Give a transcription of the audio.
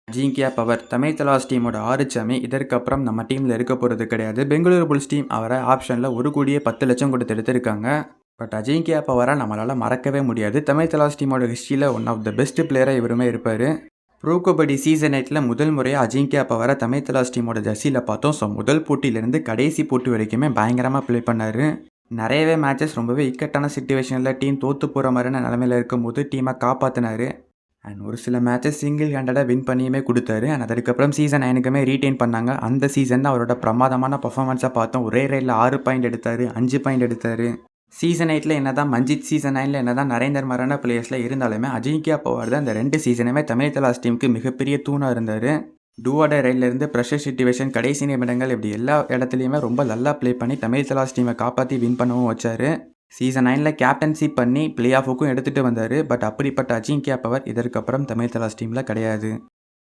Ajinkya power Tamil Thalaivas டீமோட ஆறுச்சாமி இதற்கப்புறம் நம்ம டீமில் இருக்க போகிறது கிடையாது. பெங்களூரு புல்ஸ் டீம் அவரை ஆப்ஷனில் 1,10,00,000 கொடுத்து எடுத்திருக்காங்க. பட் அஜிங்கியா பவரை நம்மளால் மறக்கவே முடியாது. தமிழ் தலாஸ் டீமோட ஹிஸ்ட்ரியில் ஒன் ஆஃப் த பெஸ்ட் பிளேயராக இவருமே இருப்பார். ப்ரோ கபடி சீசன் 8 முதல் முறையாக அஜிங்கியா பவரை தமிழ் தலாஸ் டீமோட ஜெர்சியில் பார்த்தோம். ஸோ முதல் போட்டியிலேருந்து கடைசி போட்டி வரைக்குமே பயங்கரமாக ப்ளே பண்ணார். நிறையவே மேட்சஸ் ரொம்பவே இக்கட்டான சுச்சுவேஷனில் டீம் தோற்று போகிற மாதிரியான நிலமையில இருக்கும்போது டீமை காப்பாற்றினார். அண்ட் ஒரு சில மேட்சஸ் சிங்கிள் ஹேண்டடாக வின் பண்ணியுமே கொடுத்தாரு. அண்ட் அதுக்கப்புறம் சீசன் 9க்குமே ரீட்டைன் பண்ணாங்க. அந்த சீசன் தான் அவரோட பிரமாதமான பர்ஃபார்மன்ஸாக பார்த்தோம். ஒரே ரைடில் 6 பாயிண்ட் எடுத்தார், 5 பாயிண்ட் எடுத்தார். சீசன் 8 என்ன தான் மஞ்சித், சீசன் 9 என்ன தான் நரேந்தர் மாதிரியான பிளேயர்ஸில் இருந்தாலுமே அஜிங்கியா பவர் தான் இந்த 2 சீசனுமே தமிழ் தலாஸ் டீமுக்கு மிகப்பெரிய தூணாக இருந்தார். டூவாட ரைட்லேருந்து ப்ரெஷர் சிச்சுவேஷன், கடைசி நிமிடங்கள் இப்படி எல்லா இடத்துலையுமே ரொம்ப நல்லா ப்ளே பண்ணி தமிழ் தலாஸ் டீமை காப்பாற்றி வின் பண்ணவும் வச்சார். சீசன் 9 கேப்டன்ஷிப் பண்ணி பிளே ஆஃபுக்கும் எடுத்துகிட்டு வந்தார். பட் அப்படிப்பட்ட அஜிங்கியா பவர் இதற்கப்புறம் தமிழ் தலாஸ் டீமில் கிடையாது.